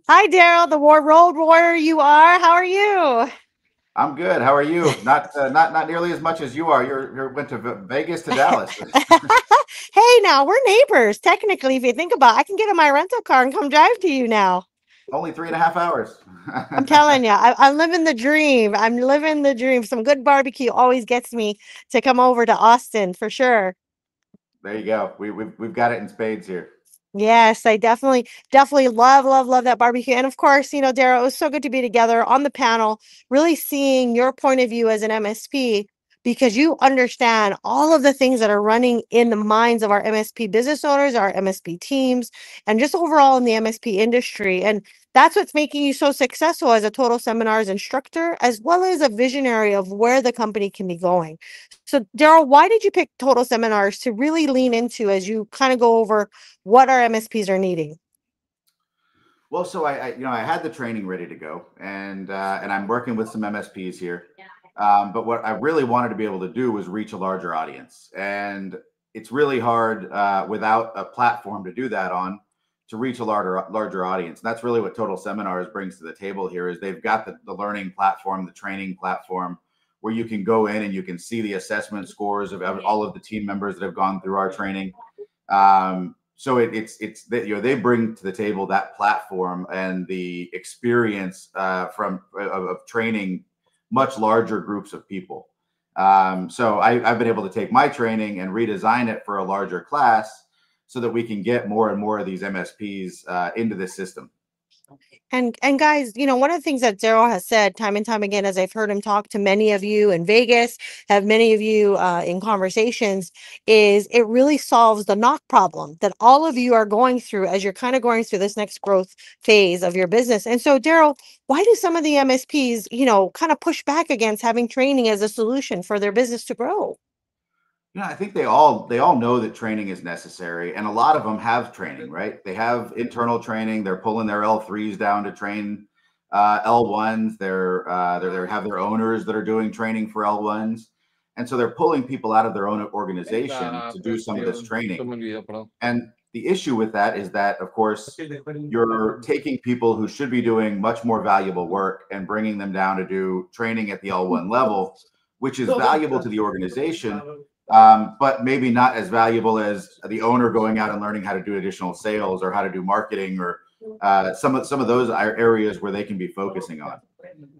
Hi, Daryl, the road warrior you are. How are you? I'm good. How are you? Not nearly as much as you are. You went to Vegas to Dallas. Hey, now we're neighbors. Technically, if you think about it, I can get in my rental car and come drive to you now. Only 3.5 hours. I'm telling you, I'm living the dream. I'm living the dream. Some good barbecue always gets me to come over to Austin for sure. There you go. We've got it in spades here. Yes, I definitely love that barbecue. And of course, Daryl, it was so good to be together on the panel, really seeing your point of view as an MSP because you understand all of the things that are running in the minds of our MSP business owners, our MSP teams, and just overall in the MSP industry. And that's what's making you so successful as a total seminars instructor, as well as a visionary of where the company can be going. So, Daryl, why did you pick total seminars to really lean into as you kind of go over what our MSPs are needing? Well, so I had the training ready to go, and I'm working with some MSPs here. But what I really wanted to be able to do was reach a larger audience, and it's really hard without a platform to do that on to reach a larger audience. And that's really what Total Seminars brings to the table here is they've got the learning platform, the training platform, where you can go in and you can see the assessment scores of all of the team members that have gone through our training. So it's that they bring to the table that platform and the experience of training much larger groups of people. So I've been able to take my training and redesign it for a larger class so that we can get more and more of these MSPs into this system. And guys, one of the things that Daryl has said time and time again, as I've heard him talk to many of you in Vegas, have many of you in conversations, is it really solves the knock problem that all of you are going through as you're kind of going through this next growth phase of your business. And so, Daryl, why do some of the MSPs, kind of push back against having training as a solution for their business to grow? I think they all know that training is necessary, and a lot of them have training, right? They have internal training. They're pulling their L3s down to train L1s. They have their owners that are doing training for L1s, and so they're pulling people out of their own organization to do some of this training. And the issue with that is that, of course, you're taking people who should be doing much more valuable work and bringing them down to do training at the L1 level, which is valuable to the organization, but maybe not as valuable as the owner going out and learning how to do additional sales or how to do marketing or some of those are areas where they can be focusing on.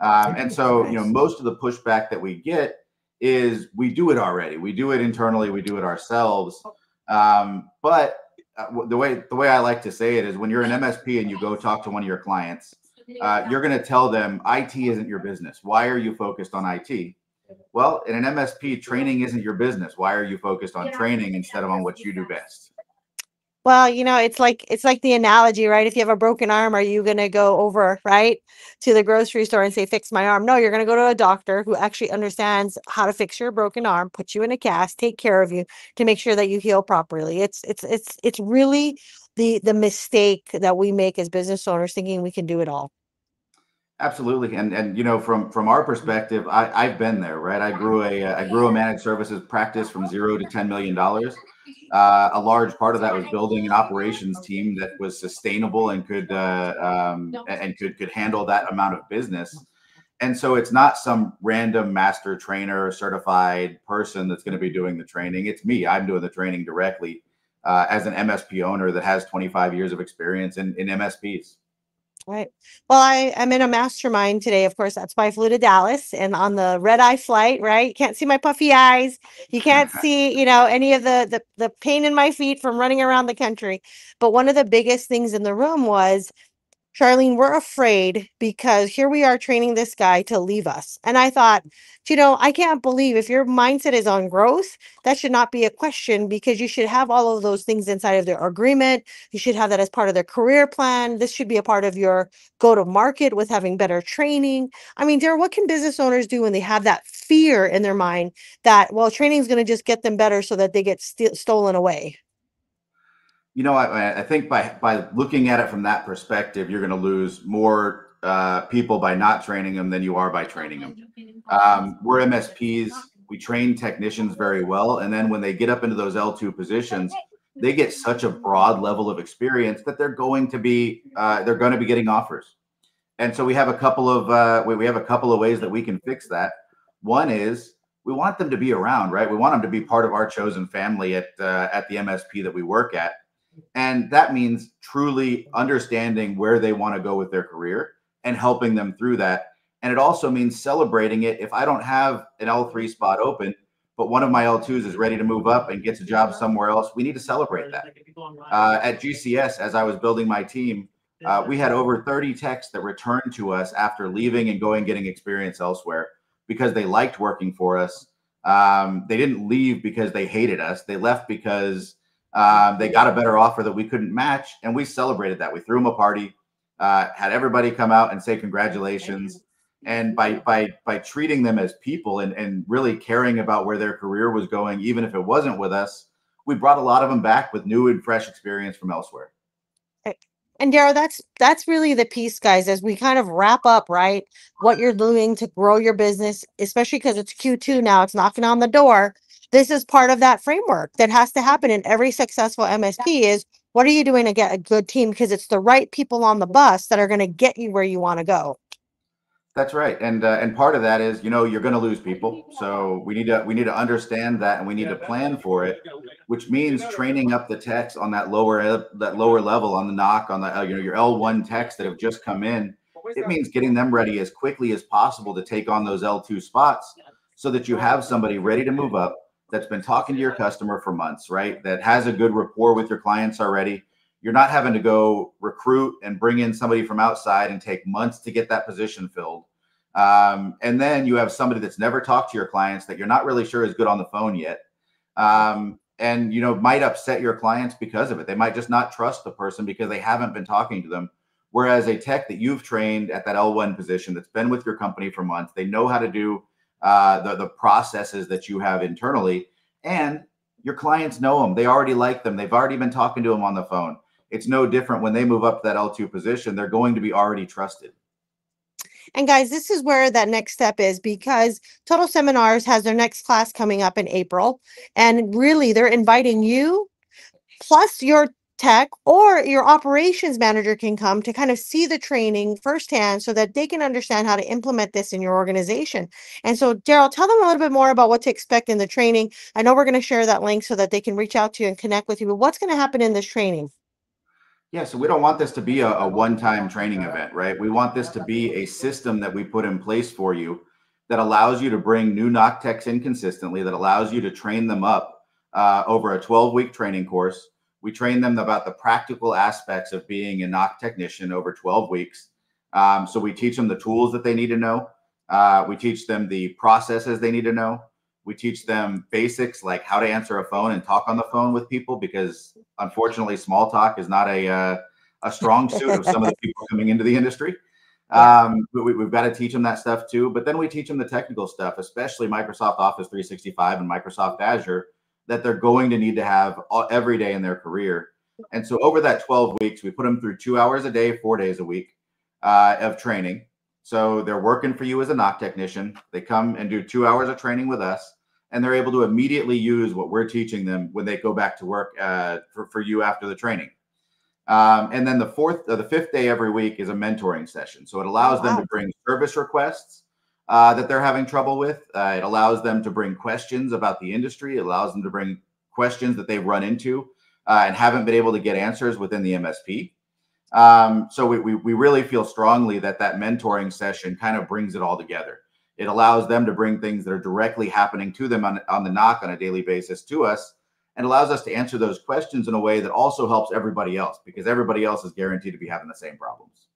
And so, most of the pushback that we get is we do it already. We do it internally. We do it ourselves. But the way I like to say it is when you're an MSP and you go talk to one of your clients, you're going to tell them IT isn't your business. Why are you focused on IT? Well, in an MSP, training isn't your business. Why are you focused on training instead of on what you do best? Well, it's like the analogy, right? If you have a broken arm, are you going to go over, right, to the grocery store and say, "Fix my arm"? No, you're going to go to a doctor who actually understands how to fix your broken arm, put you in a cast, take care of you to make sure that you heal properly. It's really the mistake that we make as business owners thinking we can do it all. Absolutely, and from our perspective, I've been there, right? I grew a managed services practice from $0 to $10 million. A large part of that was building an operations team that was sustainable and could handle that amount of business. And so it's not some random master trainer certified person that's going to be doing the training. It's me. I'm doing the training directly as an MSP owner that has 25 years of experience in MSPs. Right. Well, I am in a mastermind today. Of course, that's why I flew to Dallas and on the red eye flight, right? You can't see my puffy eyes. You can't see, any of the pain in my feet from running around the country. But one of the biggest things in the room was Charlene, we're afraid because here we are training this guy to leave us. And I thought, I can't believe if your mindset is on growth, that should not be a question because you should have all of those things inside of their agreement. You should have that as part of their career plan. This should be a part of your go to market with having better training. I mean, Darren, what can business owners do when they have that fear in their mind that, well, training is going to just get them better so that they get stolen away? I think by looking at it from that perspective, you're going to lose more people by not training them than you are by training them. We're MSPs. We train technicians very well, and then when they get up into those L2 positions, they get such a broad level of experience that they're going to be getting offers. And so we have a couple of we have a couple of ways that we can fix that. One is we want them to be around, right? We want them to be part of our chosen family at the MSP that we work at, and that means truly understanding where they want to go with their career and helping them through that. And it also means celebrating it. If I don't have an L3 spot open, but one of my L2s is ready to move up and gets a job somewhere else, we need to celebrate that. At GCS, as I was building my team, we had over 30 techs that returned to us after leaving and going getting experience elsewhere because they liked working for us. They didn't leave because they hated us. They left because they got a better offer that we couldn't match, and we celebrated that. We threw them a party, had everybody come out and say congratulations. And by treating them as people and really caring about where their career was going, even if it wasn't with us, we brought a lot of them back with new and fresh experience from elsewhere. And Daryl, that's really the piece, guys, as we kind of wrap up, right? What you're doing to grow your business, especially because it's Q2 now, it's knocking on the door. This is part of that framework that has to happen in every successful MSP is what are you doing to get a good team? Because it's the right people on the bus that are going to get you where you want to go. That's right, and part of that is you're going to lose people, so we need to understand that, and we need to plan for it, which means training up the techs on that lower level on the knock on the your L1 techs that have just come in. It means getting them ready as quickly as possible to take on those L2 spots, so that you have somebody ready to move up that's been talking to your customer for months, right? That has a good rapport with your clients already. You're not having to go recruit and bring in somebody from outside and take months to get that position filled. And then you have somebody that's never talked to your clients that you're not really sure is good on the phone yet. And might upset your clients because of it. They might just not trust the person because they haven't been talking to them. Whereas a tech that you've trained at that L1 position that's been with your company for months, they know how to do the processes that you have internally, and your clients know them. They already like them. They've already been talking to them on the phone. It's no different when they move up to that L2 position. They're going to be already trusted. And guys, this is where that next step is because Total Seminars has their next class coming up in April. And really, they're inviting you plus your tech or your operations manager can come to kind of see the training firsthand so that they can understand how to implement this in your organization. And so, Daryl, tell them a little bit more about what to expect in the training. I know we're going to share that link so that they can reach out to you and connect with you, but what's going to happen in this training? Yeah, so we don't want this to be a one-time training event, right? We want this to be a system that we put in place for you that allows you to bring new knock techs in consistently, that allows you to train them up over a 12-week training course. We train them about the practical aspects of being a knock technician over 12 weeks. So we teach them the tools that they need to know. We teach them the processes they need to know. We teach them basics like how to answer a phone and talk on the phone with people, because unfortunately, small talk is not a strong suit of some of the people coming into the industry. But we've got to teach them that stuff too. But then we teach them the technical stuff, especially Microsoft Office 365 and Microsoft Azure, that they're going to need to have every day in their career. And so over that 12 weeks, we put them through 2 hours a day, 4 days a week of training. So they're working for you as a knock technician. They come and do 2 hours of training with us, and they're able to immediately use what we're teaching them when they go back to work for you after the training. And then the fifth day every week is a mentoring session. So it allows them to bring service requests that they're having trouble with. It allows them to bring questions about the industry. It allows them to bring questions that they've run into and haven't been able to get answers within the MSP. So we really feel strongly that mentoring session kind of brings it all together. It allows them to bring things that are directly happening to them on the knock on a daily basis to us, and allows us to answer those questions in a way that also helps everybody else, because everybody else is guaranteed to be having the same problems.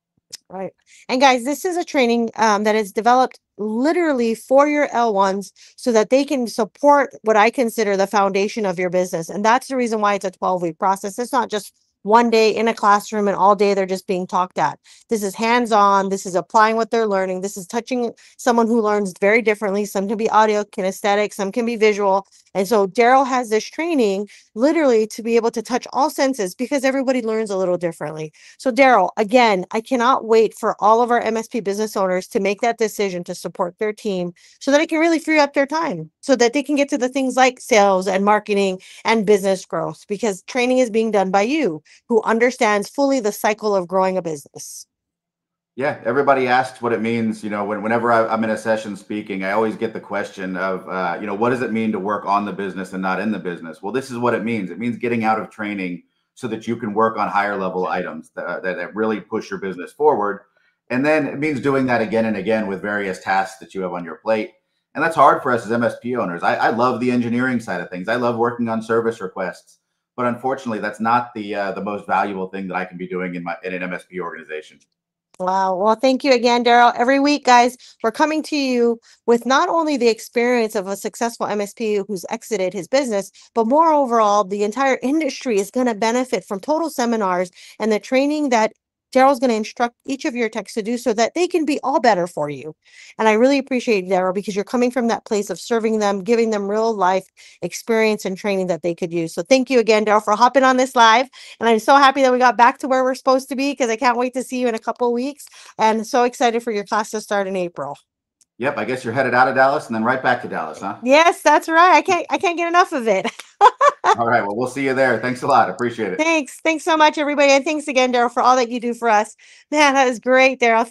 Right. And guys, this is a training that is developed literally for your L1s so that they can support what I consider the foundation of your business. And that's the reason why it's a 12-week process. It's not just one day in a classroom and all day they're just being talked at. This is hands-on. This is applying what they're learning. This is touching someone who learns very differently. Some can be audio kinesthetic, some can be visual. And so Daryl has this training literally to be able to touch all senses because everybody learns a little differently. So Daryl, again, I cannot wait for all of our MSP business owners to make that decision to support their team so that it can really free up their time so that they can get to the things like sales and marketing and business growth, because training is being done by you who understands fully the cycle of growing a business. Yeah, everybody asks what it means. Whenever I'm in a session speaking, I always get the question of, what does it mean to work on the business and not in the business? Well, this is what it means. It means getting out of training so that you can work on higher level items that really push your business forward. And then it means doing that again and again with various tasks that you have on your plate. And that's hard for us as MSP owners. I love the engineering side of things. I love working on service requests, but unfortunately, that's not the most valuable thing that I can be doing in an MSP organization. Wow. Well, thank you again, Daryl. Every week, guys, we're coming to you with not only the experience of a successful MSP who's exited his business, but more overall, the entire industry is going to benefit from total seminars and the training that Daryl's going to instruct each of your techs to do so that they can be all better for you. And I really appreciate Daryl because you're coming from that place of serving them, giving them real life experience and training that they could use. So thank you again, Daryl, for hopping on this live. And I'm so happy that we got back to where we're supposed to be because I can't wait to see you in a couple of weeks. And so excited for your class to start in April. Yep, I guess you're headed out of Dallas and then right back to Dallas, huh? Yes, that's right. I can't get enough of it. All right. Well, we'll see you there. Thanks a lot. Appreciate it. Thanks. Thanks so much, everybody. And thanks again, Daryl, for all that you do for us. Man, that was great, Daryl.